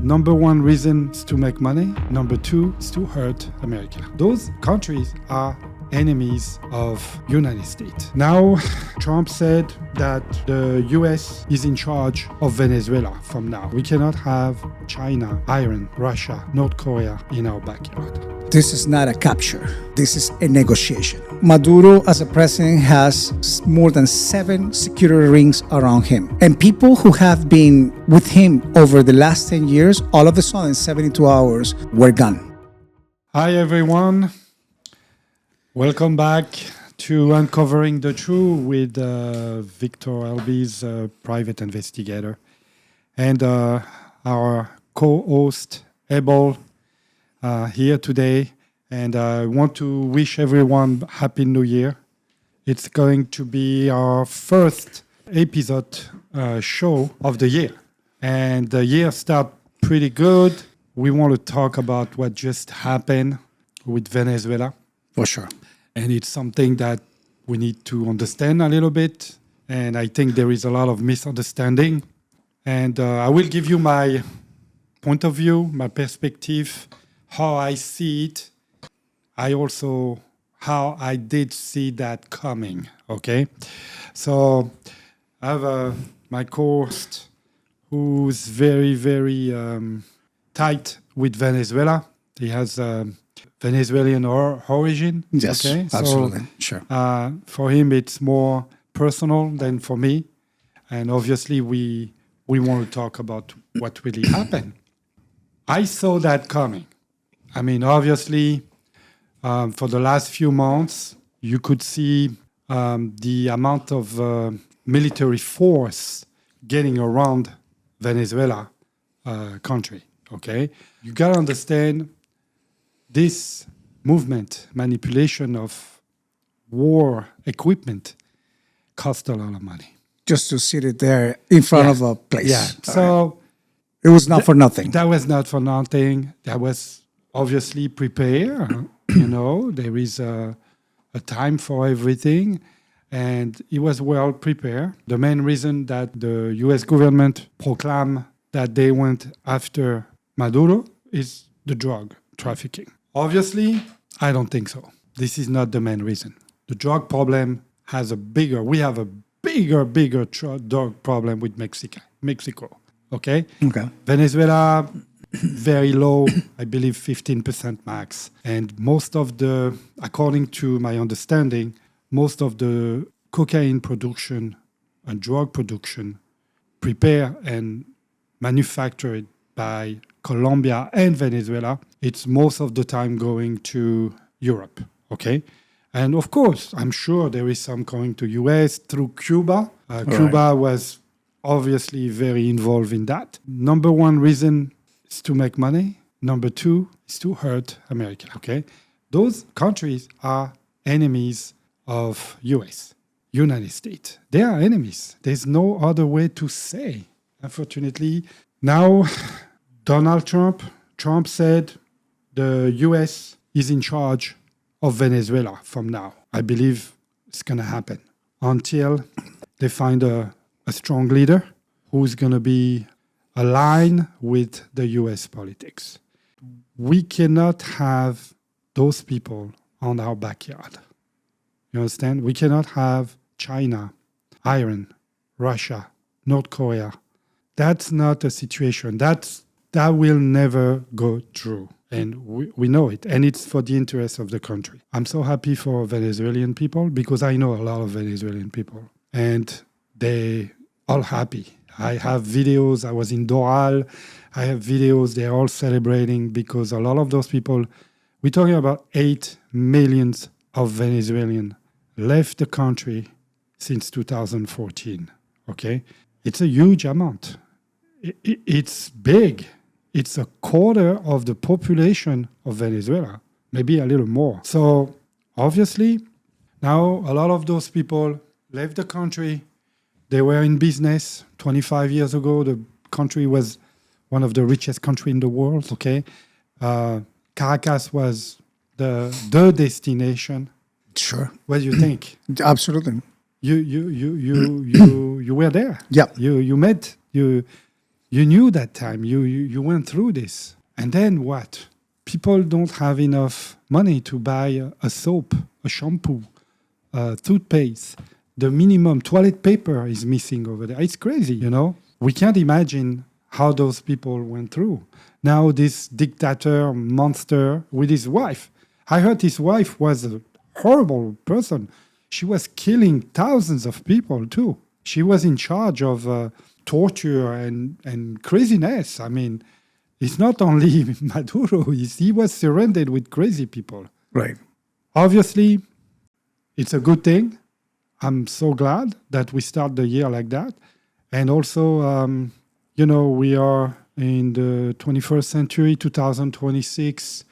Number one reason is to make money. Number two is to hurt America. Those countries are enemies of United States. Now, Trump said that the US is in charge of Venezuela from now. We cannot have China, Iran, Russia, North Korea in our backyard. This is not a capture. This is a negotiation. Maduro, as a president, has more than 7 security rings around him. And people who have been with him over the last 10 years, all of a sudden, 72 hours, were gone. Hi, everyone. Welcome back to Uncovering the Truth with Victor Albi's private investigator and our co-host Abel here today. And I want to wish everyone Happy New Year. It's going to be our first episode show of the year. And the year started pretty good. We want to talk about what just happened with Venezuela. For sure. And it's something that we need to understand a little bit. And I think there is a lot of misunderstanding. And I will give you my point of view, my perspective, how I see it. I also, how I did see that coming, okay? So I have my co-host who's very, very tight with Venezuela. He has Venezuelan origin. Yes, okay? absolutely, so, sure. For him, it's more personal than for me. And obviously, we want to talk about what really happened. I saw that coming. I mean, obviously, for the last few months, you could see the amount of military force getting around Venezuela country, okay? You got to understand this movement, manipulation of war equipment, cost a lot of money. Just to sit it there in front of a place. Yeah. So it was not for nothing. That was not for nothing. That was obviously prepared. You know, there is a time for everything. And it was well prepared. The main reason that the US government proclaimed that they went after Maduro is the drug trafficking. Obviously, I don't think so. This is not the main reason. The drug problem has we have a bigger drug problem with Mexico. Okay? Okay. Venezuela, very low, I believe 15% max. And most of according to my understanding, most of the cocaine production and drug production prepared and manufactured by Colombia and Venezuela, it's most of the time going to Europe, okay? And of course, I'm sure there is some going to US through Cuba. Cuba was obviously very involved in that. Number one reason is to make money. Number two is to hurt America, okay? Those countries are enemies of US, United States. They are enemies. There's no other way to say. Unfortunately, now Trump said the US is in charge of Venezuela from now. I believe it's going to happen until they find a strong leader who's going to be aligned with the US politics. We cannot have those people on our backyard. You understand? We cannot have China, Iran, Russia, North Korea. That's not a situation. That will never go through. And we know it. And it's for the interest of the country. I'm so happy for Venezuelan people because I know a lot of Venezuelan people. And they all happy. I have videos. I was in Doral. I have videos. They're all celebrating because a lot of those people, we're talking about 8 million of Venezuelans left the country since 2014. Okay? It's a huge amount. It's big. It's a quarter of the population of Venezuela, maybe a little more. So obviously, now a lot of those people left the country. They were in business 25 years ago. The country was one of the richest countries in the world. Okay, Caracas was the destination. Sure. What do you think? Absolutely. You were there. Yeah. You met. You You knew that time. You went through this. And then what? People don't have enough money to buy a soap, a shampoo, toothpaste. The minimum toilet paper is missing over there. It's crazy, you know? We can't imagine how those people went through. Now this dictator monster with his wife. I heard his wife was a horrible person. She was killing thousands of people too. She was in charge of torture and craziness. I mean, it's not only Maduro. He was surrounded with crazy people. Right. Obviously, it's a good thing. I'm so glad that we start the year like that. And also, we are in the 21st century, 2026.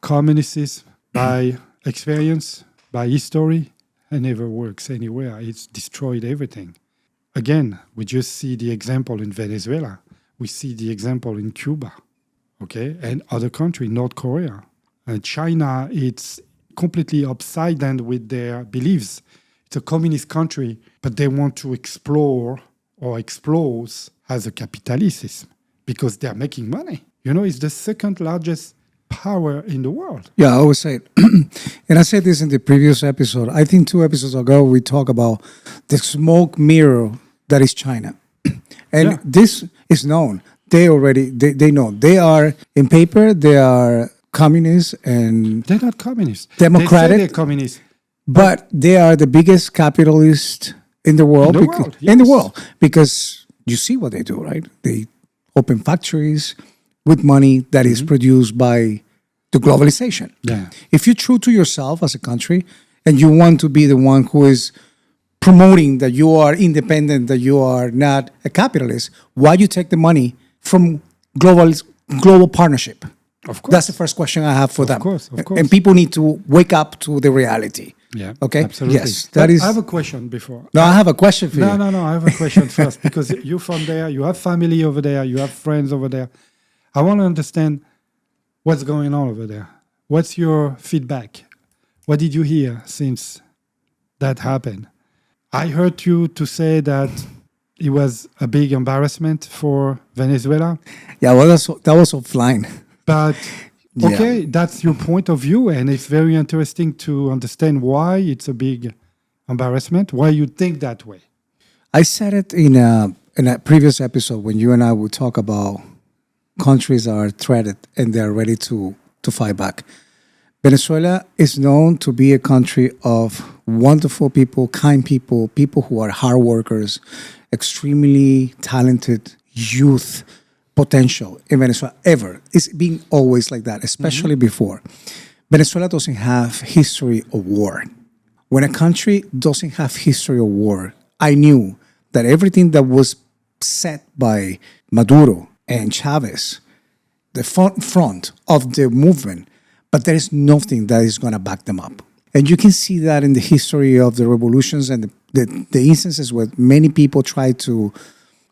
Communists, by experience, by history, it never works anywhere. It's destroyed everything. Again, we just see the example in Venezuela. We see the example in Cuba, okay, and other countries, North Korea. China, it's completely upside down with their beliefs. It's a communist country, but they want to explore or explode as a capitalism because they're making money. You know, it's the second largest power in the world. Yeah, I always say it. And I said this in the previous episode. I think 2 episodes ago, we talked about the smoke mirror that is China. And this is known. They know. They are, in paper, they are communists and... They're not communists. Democratic. They say they're communists. But they are the biggest capitalist in the world. In the world. Because you see what they do, right? They open factories with money that is produced by the globalization. Yeah. If you're true to yourself as a country and you want to be the one who is promoting that you are independent, that you are not a capitalist, why you take the money from global partnership? Of course. That's the first question I have for them. Of course. And people need to wake up to the reality. Yeah. Okay? Absolutely. Yes. That is. I have a question before. No, I have a question for you. No. I have a question first because you're from there. You have family over there. You have friends over there. I want to understand what's going on over there. What's your feedback? What did you hear since that happened? I heard you to say that it was a big embarrassment for Venezuela. Yeah, well, that was offline. But, okay, that's your point of view, and it's very interesting to understand why it's a big embarrassment, why you think that way. I said it in a previous episode when you and I would talk about countries are threatened and they're ready to fight back. Venezuela is known to be a country of wonderful people, kind people, people who are hard workers, extremely talented youth potential in Venezuela ever. It's been always like that, especially before. Venezuela doesn't have history of war. When a country doesn't have history of war, I knew that everything that was said by Maduro and Chavez, the front of the movement, but there is nothing that is going to back them up. And you can see that in the history of the revolutions and the instances where many people try to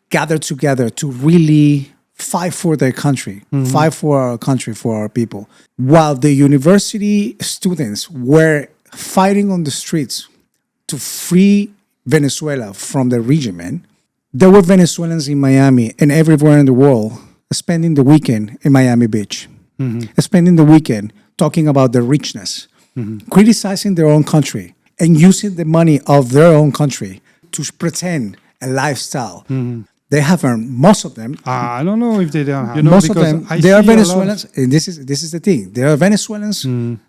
gather together to really fight for their country, fight for our country, for our people. While the university students were fighting on the streets to free Venezuela from the regime, there were Venezuelans in Miami and everywhere in the world spending the weekend in Miami Beach, spending the weekend talking about their richness, criticizing their own country and using the money of their own country to pretend a lifestyle. They have earned, most of them. I don't know if they don't have. Most of them, they are Venezuelans. And this is the thing. They are Venezuelans.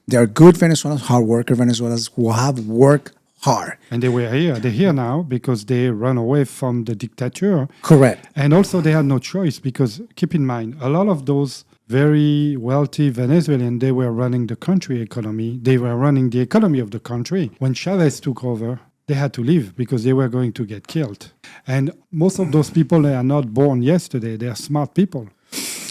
They are good Venezuelans, hard worker Venezuelans who have worked hard. And they were here. They're here now because they run away from the dictator. Correct. And also they had no choice because, keep in mind, a lot of those very wealthy Venezuelans, they were running the country economy. They were running the economy of the country. When Chavez took over, they had to leave because they were going to get killed. And most of those people, they are not born yesterday. They are smart people.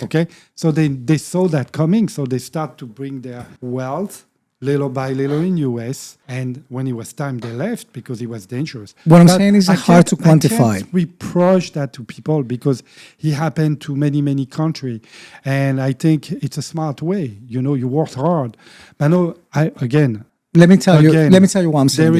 Okay? So they saw that coming. So they start to bring their wealth little by little in US. And when it was time, they left because it was dangerous. What I'm saying is hard to quantify. I can't reproach that to people because it happened to many, many countries. And I think it's a smart way. You know, you worked hard. But no, let me tell you what I'm saying.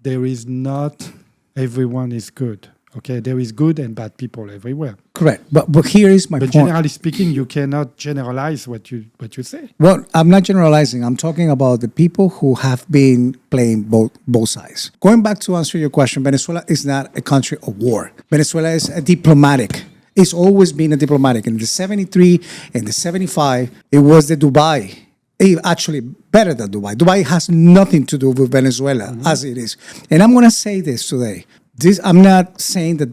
There is not everyone is good. Okay, there is good and bad people everywhere. Correct. But here is my But point. generally speaking, you cannot generalize what you say. Well, I'm not generalizing. I'm talking about the people who have been playing both sides. Going back to answer your question, Venezuela is not a country of war. Venezuela is a diplomatic. It's always been a diplomatic. In the 73 and the 75, it was the Dubai. Actually, better than Dubai. Dubai has nothing to do with Venezuela as it is. And I'm going to say this today. I'm not saying that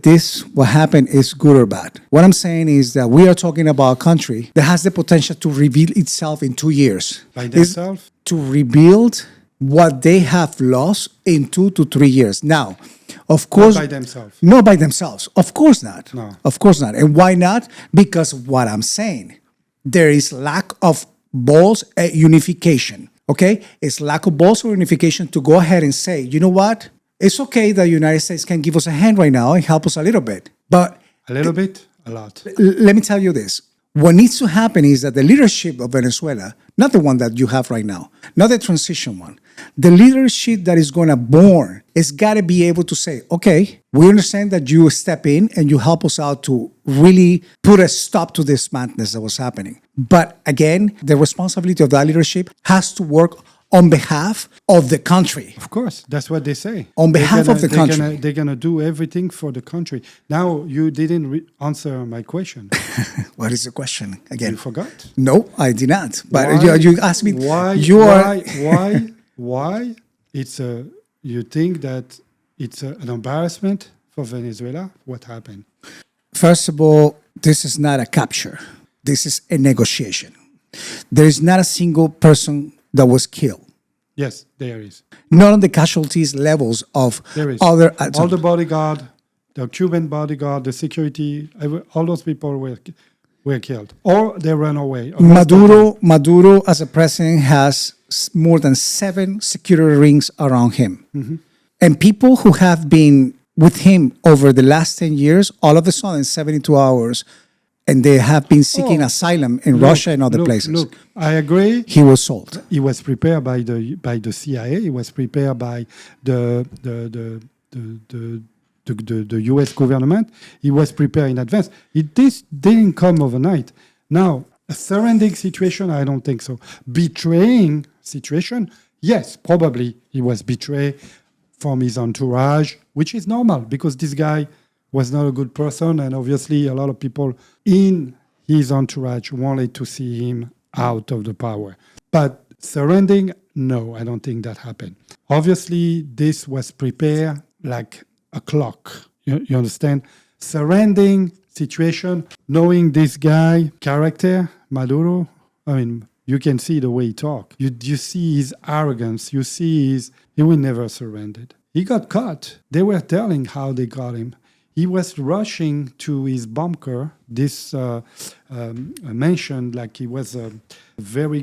what happened is good or bad. What I'm saying is that we are talking about a country that has the potential to reveal itself in 2 years. By themselves? To rebuild what they have lost in 2 to 3 years. Now, of course, Not by themselves. Not by themselves. Of course not. No. Of course not. And why not? Because of what I'm saying. There is lack of balls at unification. Okay? It's lack of balls or unification to go ahead and say, you know what? It's okay that the United States can give us a hand right now and help us a little bit. But A little bit, a lot. let me tell you this. What needs to happen is that the leadership of Venezuela, not the one that you have right now, not the transition one, the leadership that is going to born is got to be able to say, okay, we understand that you step in and you help us out to really put a stop to this madness that was happening. But again, the responsibility of that leadership has to work on behalf of the country. Of course, that's what they say. On behalf of the country. They're going to do everything for the country. Now, you didn't answer my question. What is the question again? You forgot? No, I did not. But Why- you asked me. Why you think that it's an embarrassment for Venezuela? What happened? First of all, this is not a capture. This is a negotiation. There is not a single person that was killed. Yes, there is. Not on the casualties levels of There is. other. All the bodyguard, the Cuban bodyguard, the security, all those people were killed. Or they ran away. Maduro, as a president, has more than 7 security rings around him. Mm-hmm. And people who have been with him over the last 10 years, all of a sudden, 72 hours, and they have been seeking asylum in Russia and other places. Look, I agree. He was sold. He was prepared by the CIA. He was prepared by the U.S. government. He was prepared in advance. This didn't come overnight. Now, a surrendering situation, I don't think so. Betraying situation, yes, probably he was betrayed from his entourage, which is normal because this guy was not a good person, and obviously a lot of people in his entourage wanted to see him out of the power. But surrendering, no, I don't think that happened. Obviously, this was prepared like a clock. You understand? Surrendering situation, knowing this guy, character, Maduro, I mean, you can see the way he talks. You see his arrogance. You see he will never surrender. He got caught. They were telling how they got him. He was rushing to his bunker. This mentioned like he was a very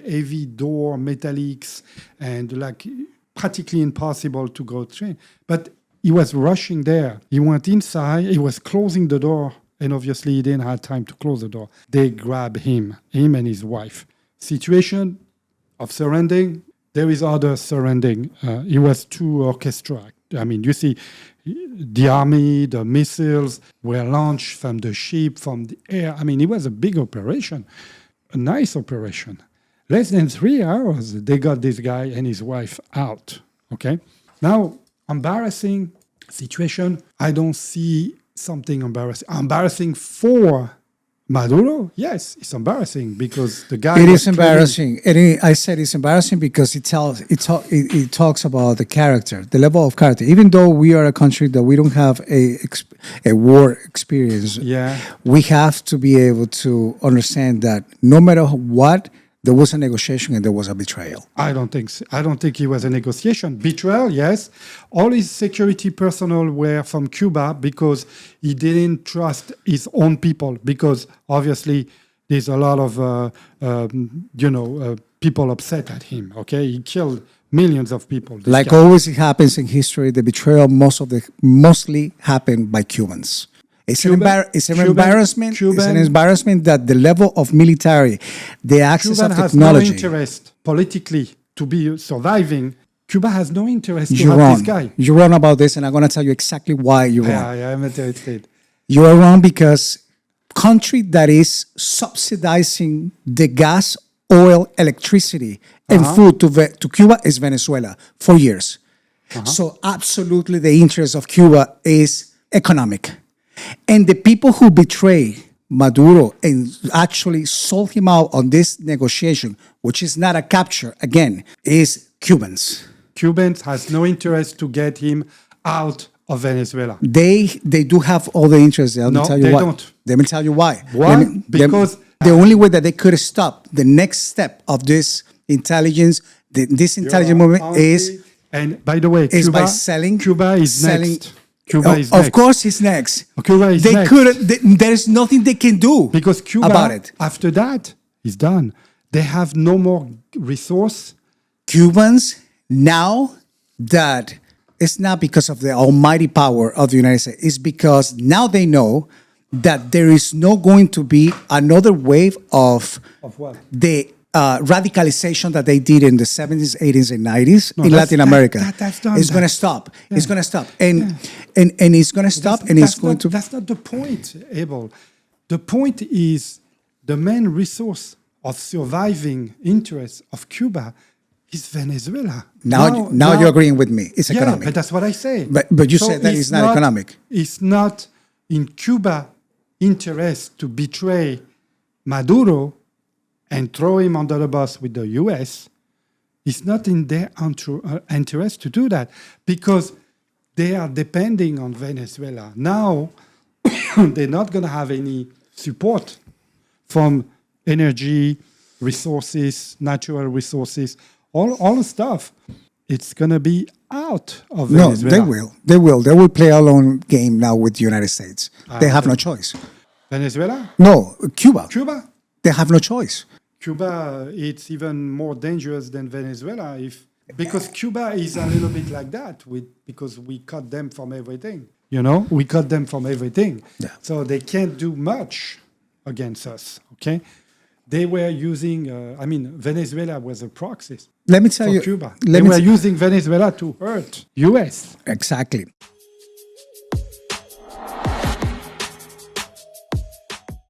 heavy door, metallics, and like practically impossible to go train. But he was rushing there. He went inside. He was closing the door, and obviously he didn't have time to close the door. They grabbed him and his wife. Situation of surrendering. There is other surrendering. It was too orchestrated. I mean, you see, the army, the missiles were launched from the ship, from the air. I mean, it was a big operation, a nice operation. Less than 3 hours, they got this guy and his wife out. Okay? Now, embarrassing situation, I don't see something embarrassing. Embarrassing for Maduro? Yes, it's embarrassing because the guy. It is embarrassing. I said it's embarrassing because it talks about the character, the level of character. Even though we are a country that we don't have a war experience, we have to be able to understand that no matter what, there was a negotiation and there was a betrayal. I don't think so. I don't think it was a negotiation. Betrayal, yes. All his security personnel were from Cuba because he didn't trust his own people. Because obviously there's a lot of people upset at him. Okay, he killed millions of people. Like always, it happens in history. The betrayal mostly happened by Cubans. It's an embarrassment. It's an embarrassment that the level of military, the access Cuban of has technology. no interest politically to be surviving. Cuba has no interest to You're have wrong. this guy. You're wrong about this, and I'm going to tell you exactly why you're wrong. Yeah, I'm interested. You are wrong because country that is subsidizing the gas, oil, electricity, and food to Cuba is Venezuela for years. So absolutely the interest of Cuba is economic. And the people who betray Maduro and actually sold him out on this negotiation, which is not a capture, again, is Cubans. Cubans has no interest to get him out of Venezuela. They do have all the interest. Let me No, tell you they why. don't. Let me tell you why. Why? Because the only way that they could stop the next step of this intelligence, this intelligence movement is, and by the way, is Cuba, by selling. Cuba is selling, next. Cuba is of next. course, it's next. Cuba is they next. couldn't. There's nothing they can do Because Cuba, about it. after that, is done. They have no more resource. Cubans now that it's not because of the almighty power of the United States. It's because now they know that there is not going to be another wave of what? the radicalization that they did in the 70s, 80s, and 90s in that's- Latin America. that's done. It's going to stop. It's going to stop. And it's going to stop, and it's going to... That's not the point, Abel. The point is the main resource of surviving interest of Cuba is Venezuela. Now you're agreeing with me. It's Yeah, economic. but that's what I say. But you said that it's not economic. It's not in Cuba interest to betray Maduro and throw him under the bus with the US. It's not in their interest to do that because they are depending on Venezuela. Now, they're not going to have any support from energy, resources, natural resources, all the stuff. It's going to be out of Venezuela. No, they will. They will play a lone game now with the United States. They have no choice. Venezuela? No, Cuba. Cuba? They have no choice. Cuba, it's even more dangerous than Venezuela because Cuba is a little bit like that because we cut them from everything. We cut them from everything. Yeah. So they can't do much against us, okay? They were using, Venezuela was a proxy Let me tell for you. Cuba. They were using Venezuela to hurt US. Exactly.